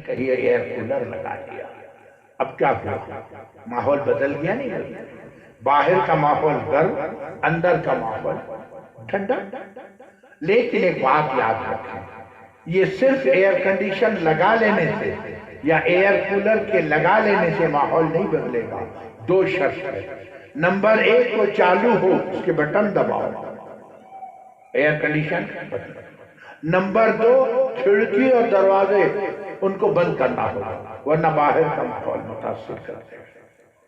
کہیے air cooler لگا دیا، اب کیا ہوا؟ ماحول بدل گیا نہیں؟ باہر کا ماحول گرم، اندر کا ماحول ٹھنڈا۔ لیکن ایک بات یاد رکھیں، یہ صرف ایئر کنڈیشن لگا لینے سے یا ایئر کولر کے لگا لینے سے ماحول نہیں بدلے گا۔ دو شرط ہے، نمبر ایک کو چالو ہو، اس کے بٹن دباؤ، ایئر کنڈیشن بدلے۔ نمبر دو، کھڑکی اور دروازے ان کو بند کرنا ہوگا، ورنہ باہر کا ماحول متاثر کرتے ہیں۔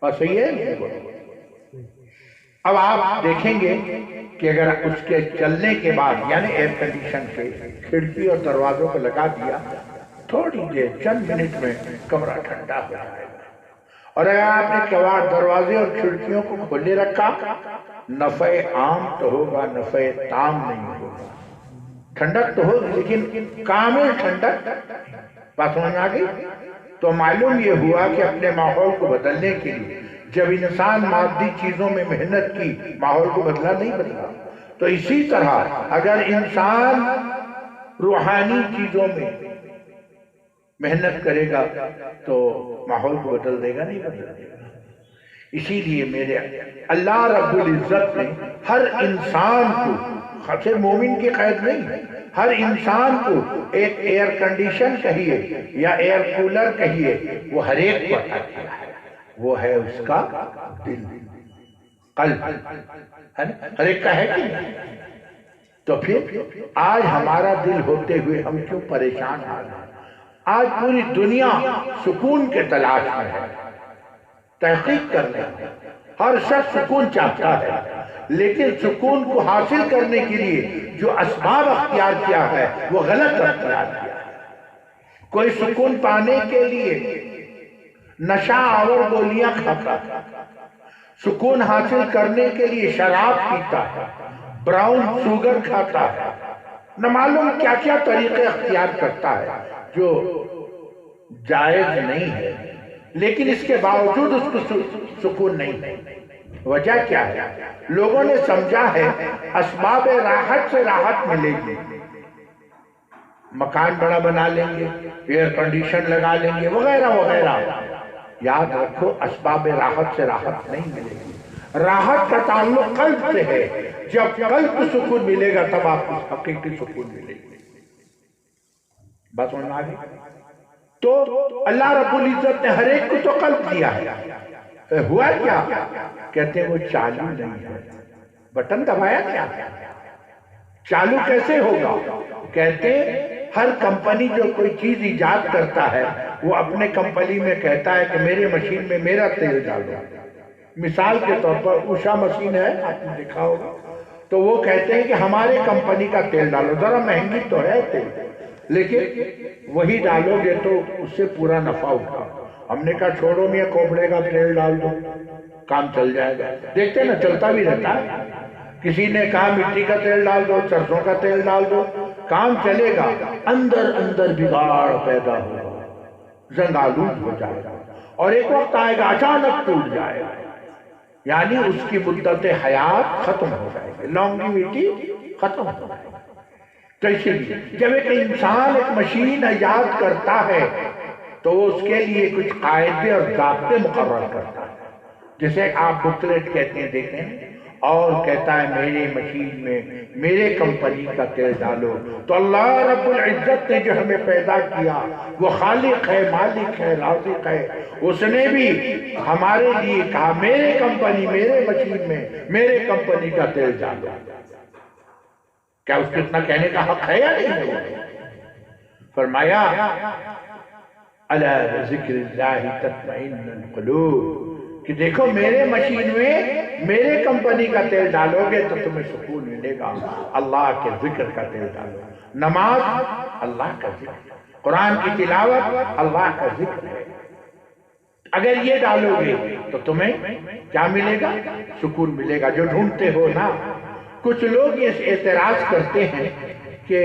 اور صحیح ہے؟ اب آپ دیکھیں گے کہ اگر اس کے چلنے کے بعد یعنی ایئر کنڈیشن کے کھڑکی اور دروازوں کو لگا دیا، تھوڑی دیر چند منٹ میں کمرہ ٹھنڈا ہو جائے گا۔ اور اگر آپ نے کواڑ دروازے اور کھڑکیوں کو کھولے رکھا، نفع عام تو ہوگا، نفع تام نہیں ہوگا۔ ٹھنڈک تو ہوگی لیکن کامل ٹھنڈک۔ بات سمجھ آ گئی؟ تو معلوم یہ ہوا کہ اپنے ماحول کو بدلنے کے لیے جب انسان مادی چیزوں میں محنت کی، ماحول کو بدلا نہیں بدلا۔ تو اسی طرح اگر انسان روحانی چیزوں میں محنت کرے گا تو ماحول کو بدل دے گا نہیں بدل دے گا۔ اسی لیے میرے اللہ رب العزت نے ہر انسان کو، خاصے مومن کی قید نہیں ہے، ہر انسان کو ایک ایئر کنڈیشن کہیے یا ایئر کولر کہیے، وہ ہر ایک کو عطا کیا ہے، وہ ہے اس کا دل، قلب، ہر ایک کا ہے کہ نہیں؟ تو پھر آج ہمارا دل ہوتے ہوئے ہم کیوں پریشان آ رہے ہیں؟ آج پوری دنیا سکون کے تلاش میں ہے، تحقیق کرنے ہر شخص سکون چاہتا ہے، لیکن سکون کو حاصل کرنے کے لیے جو اسباب اختیار کیا ہے وہ غلط اختیار کیا ہے۔ کوئی سکون پانے کے لیے نشہ آور گولیاں کھاتا ہے، سکون حاصل کرنے کے لیے شراب پیتا ہے، براؤن شوگر کھاتا ہے، نہ معلوم کیا کیا طریقے اختیار کرتا ہے جو جائز نہیں ہے، لیکن اس کے باوجود اس کو سکون نہیں ہے۔ وجہ کیا ہے؟ لوگوں نے سمجھا ہے اسباب راحت سے راحت ملے گی، مکان بڑا بنا لیں گے، ایئر کنڈیشن لگا لیں گے وغیرہ وغیرہ۔ یاد رکھو اسباب راحت سے راحت نہیں ملے گی، راحت کا تعلق قلب سے ہے۔ جب قلب کو سکون ملے گا تب آپ کو حقیقی سکون ملے گی۔ بات سمجھ آ گئی؟ تو اللہ رب العزت نے ہر ایک کو تو قلب دیا ہے، ہوا کیا؟ کہتے ہیں وہ چالو نہیں ہے، بٹن دبایا کیا؟ چالو کیسے ہوگا؟ کہتے ہیں ہر کمپنی جو کوئی چیز ایجاد کرتا ہے وہ اپنے کمپنی میں کہتا ہے کہ میرے مشین میں میرا تیل ڈالو۔ مثال کے طور پر اوشا مشین ہے، آپ نے دیکھا ہوگا، تو وہ کہتے ہیں کہ ہمارے کمپنی کا تیل ڈالو، ذرا مہنگی تو ہے تیل لیکن وہی ڈالو گے تو اس سے پورا نفع اٹھا۔ ہم نے کہا چھوڑو میاں کھوپڑے کا تیل ڈال دو، کام چل جائے گا۔ دیکھتے نا چلتا بھی رہتا ہے۔ کسی نے کہا مٹی کا تیل ڈال دو، سرسوں کا تیل ڈال دو، کام چلے گا، اندر اندر بگاڑ پیدا ہوگا، زنگ آلود ہو جائے گا، اور ایک وقت آئے گا اچانک ٹوٹ جائے گا، یعنی اس کی مدت حیات ختم ہو جائے گی، لانگیویٹی ختم ہو جائے گی۔ تو اسی لیے جب ایک انسان ایک مشین ایجاد کرتا ہے تو وہ اس کے لیے کچھ قاعدے اور ضابطے مقرر کرتا ہے، جسے آپ بکلیٹ کہتے ہیں، دیکھیں، اور کہتا ہے میرے مشین میں میرے کمپنی کا تیل ڈالو۔ تو اللہ رب العزت نے جو ہمیں پیدا کیا وہ خالق ہے، مالک ہے، رازق ہے، اس نے بھی ہمارے لیے کہا میرے کمپنی، میرے مشین میں میرے کمپنی کا تیل ڈالو۔ کیا اس کو اتنا کہنے کا حق ہے یا نہیں ہے؟ فرمایا الا بذکر اللہ تطمئن القلوب، کہ دیکھو میرے مشین میں میرے کمپنی کا تیل ڈالو گے تو تمہیں سکون ملے گا۔ اللہ کے ذکر کا تیل ڈالو، نماز اللہ کا ذکر، قرآن کی تلاوت اللہ کا ذکر ہے، اگر یہ ڈالو گے تو تمہیں کیا ملے گا؟ سکون ملے گا، جو ڈھونڈتے ہو نا۔ کچھ لوگ یہ اعتراض کرتے ہیں کہ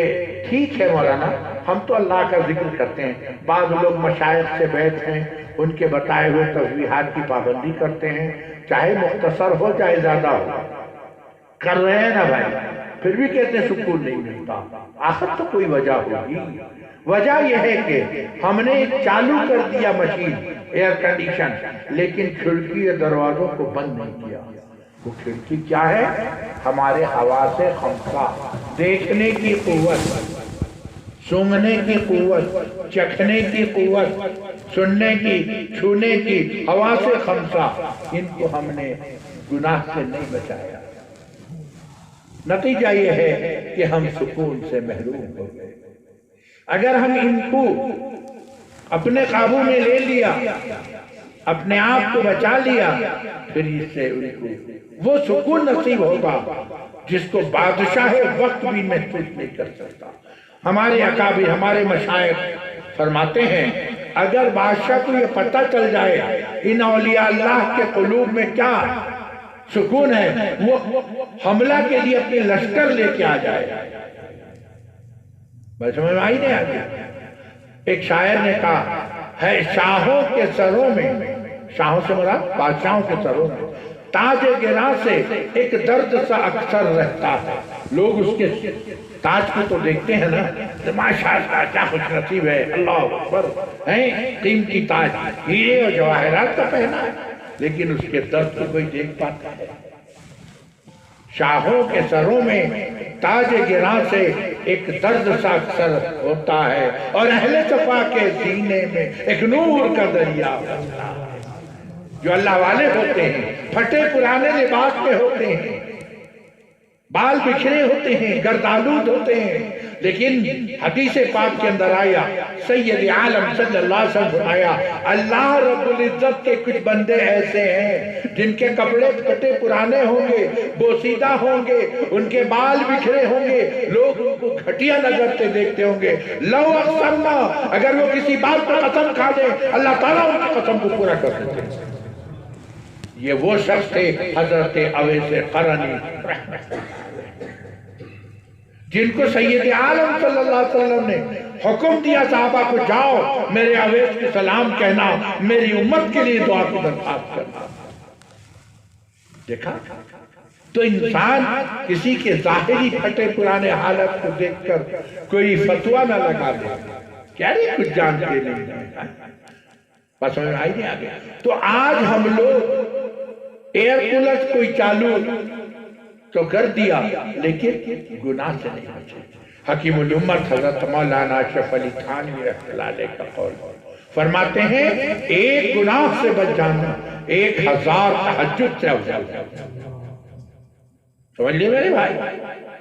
ٹھیک ہے مولانا ہم تو اللہ کا ذکر کرتے ہیں، بعض لوگ مشائخ سے بیعت ہیں، ان کے بتائے ہوئے تسبیحات کی پابندی کرتے ہیں، چاہے مختصر ہو چاہے زیادہ ہو، کر رہے ہیں نا بھائی، پھر بھی کہتے ہیں سکون نہیں ملتا۔ آخر تو کوئی وجہ ہوگی. وجہ یہ ہے کہ ہم نے چالو کر دیا مشین ایئر کنڈیشن، لیکن کھڑکی اور دروازوں کو بند نہیں کیا. وہ کھڑکی کیا ہے؟ ہمارے حواس خمسہ، دیکھنے کی قوت، سونگھنے کی قوت، چکھنے کی قوت، سننے کی، چھونے کی، حواس خمسہ، ان کو ہم نے گناہ سے نہیں بچایا. نتیجہ یہ ہے کہ ہم سکون سے محروم ہو گئے. اگر ہم ان کو اپنے قابو میں لے لیا، اپنے آپ کو بچا لیا، پھر اس سے ان کو وہ سکون نصیب ہوگا جس کو بادشاہ وقت بھی محسوس نہیں کر سکتا. ہمارے اکابر، ہمارے مشائخ فرماتے ہیں اگر بادشاہ کو یہ پتہ چل جائے ان اولیاء اللہ کے قلوب میں کیا سکون ہے، وہ حملہ کے لیے اپنے لشکر لے کے آ جائے. بس سمجھ میں آئی نہیں آگیا. ایک شاعر نے کہا ہے شاہوں کے سروں میں، شاہوں سے مراد بادشاہوں کے سروں میں، تاج گراں سے ایک درد سا اکثر رہتا ہے. لوگ اس کے تاج کو تو دیکھتے ہیں نا، ماشاءاللہ کیا خوش نصیب ہے، اللہ اکبر، ہیں قیمتی تاج، ہیرے اور جواہرات کا پہنا ہے، لیکن اس کے درد کو کوئی دیکھ پاتا ہے. شاہوں کے سروں میں تاج گراں سے ایک درد سا اکثر ہوتا ہے، اور اہل صفا کے سینے میں ایک نور کا دریا ہوتا ہے. جو اللہ والے ہوتے ہیں پھٹے پرانے لباس میں ہوتے ہیں، بال بکھرے ہوتے ہیں، گردآلود ہوتے ہیں، لیکن حدیث پاک کے اندر آیا، سید عالم صلی اللہ علیہ وسلم فرمایا اللہ رب العزت کے کچھ بندے ایسے ہیں جن کے کپڑے پھٹے پرانے ہوں گے، بوسیدہ ہوں گے، ان کے بال بکھرے ہوں گے، لوگ ان کو گھٹیا نظر سے دیکھتے ہوں گے. لو اقسم اگر وہ کسی بات پر قسم کھا دے اللہ تعالیٰ ان کی قسم کو پورا کر دیتے ہیں. یہ وہ شخص تھے حضرت اویس قرنی جن کو سید عالم صلی اللہ علیہ وسلم نے حکم دیا صحابہ کو جاؤ میرے اویس کو سلام کہنا، میری امت کے لیے دعا کی درخواست کرنا. دیکھا تو انسان کسی کے ظاہری پھٹے پرانے حالت کو دیکھ کر کوئی فتویٰ نہ لگا دے، کیا نہیں کچھ جانتے نہیں. بس میں آئی نہیں آگے. تو آج ہم لوگ ایئر کولر کوئی چالو تو کر دیا لیکن گناہ سے نہیں بچے. حکیم الامت حضرت مولانا اشرف علی تھانوی رحمۃ اللہ علیہ کا قول فرماتے ہیں ایک گناہ سے بچ جانا 1000 تہجد سے افضل ہے. سمجھ لیے میرے بھائی.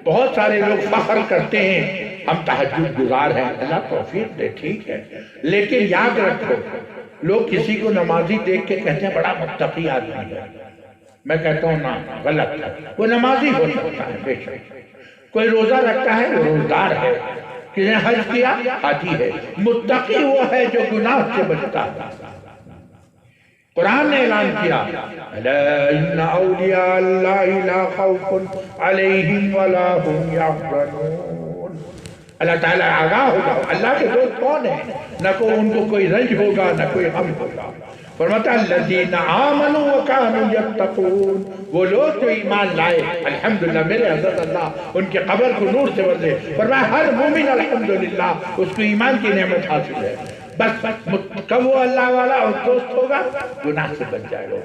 بہت سارے لوگ فخر کرتے ہیں ہم تہجد گزار ہیں، اللہ توفیق دے، ٹھیک ہے، لیکن یاد رکھو لوگ کسی کو نمازی دیکھ کے کہتے ہیں بڑا متقی آدمی ہے. میں کہتا ہوں نا، غلط ہے. وہ نمازی ہو سکتا ہے بے شک، کوئی روزہ رکھتا ہے وہ روزدار ہے، کسی نے حج کیا حاجی ہے. متقی وہ ہے جو گناہ سے بچتا ہے. قرآن نے اعلان کیا الا ان اولیاء اللہ لا خوف علیہم ولا هم یحزنون. اللہ تعالیٰ آگاہ ہوگا اللہ کے دوست کون ہیں، نہ ان کو کوئی رنج ہوگا نہ کوئی غم ہوگا. فرماتا الذین آمنوا وکانوا یتقون، وہ لوگ جو ایمان لائے. الحمدللہ میرے حضرت اللہ ان کے قبر کو نور سے بدلے. فرمایا ہر مومن الحمدللہ اس کو ایمان کی نعمت حاصل ہے. بس کب وہ اللہ والا اور دوست ہوگا گناہ سے بچ جائے گا.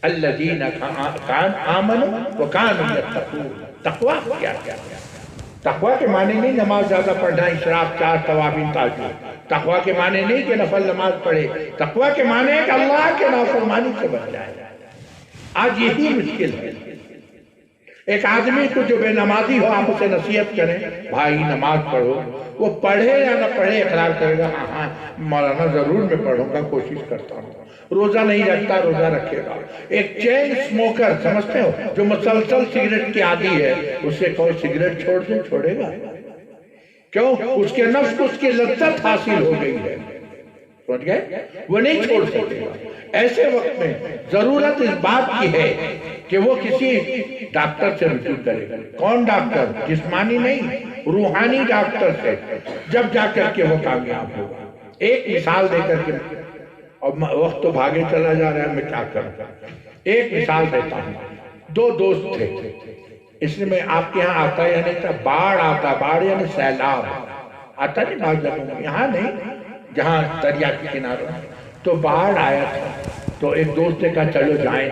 الذین آمنوا وکانوا یتقون. تقویٰ کیا کیا؟ تقویٰ کے معنی نہیں نماز زیادہ پڑھنا، اشراق، 4 توابین، تہجد. تقویٰ کے معنی نہیں کہ نفل نماز پڑھے. تقویٰ کے معنی ہے کہ اللہ کے نافرمانی سے بچ جائے. آج یہی مشکل ہے. ایک آدمی کو جو بے نمازی ہو آپ اسے نصیحت کریں بھائی نماز پڑھو، وہ پڑھے یا نہ پڑھے اقرار کرے گا ہاں مولانا ضرور میں پڑھوں گا، کوشش کرتا ہوں. روزہ نہیں رکھتا روزہ رکھے گا. ایک چین سموکر سمجھتے ہو جو مسلسل سگریٹ کی عادی ہے، اس سے کوئی سگریٹ چھوڑ دے چھوڑے گا؟ کیوں؟ اس کے نفس کو اس کی لذت حاصل ہو گئی ہے. سمجھ گئے؟ وہ نہیں چھوڑ سکے گا. ایسے وقت میں ضرورت اس بات کی ہے کہ وہ کسی ڈاکٹر سے رجوع کرے. کون ڈاکٹر؟ جسمانی نہیں، روحانی ڈاکٹر سے، جب جا کر کے وہ کامیاب ہوگا. ایک مثال دے کر کے، اور وقت تو بھاگے چلا جا رہا ہے، میں کیا کروں. ایک مثال دیتا ہوں. 2 دوست تھے، اس میں آپ کے ہاں آتا ہے یعنی باڑ آتا، باڑ یعنی سیلاب آتا نہیں بعض جگہوں میں، یہاں نہیں، جہاں دریا کے کناروں تو باڑ آیا تھا، تو ایک دوست نے کہا چلو جائیں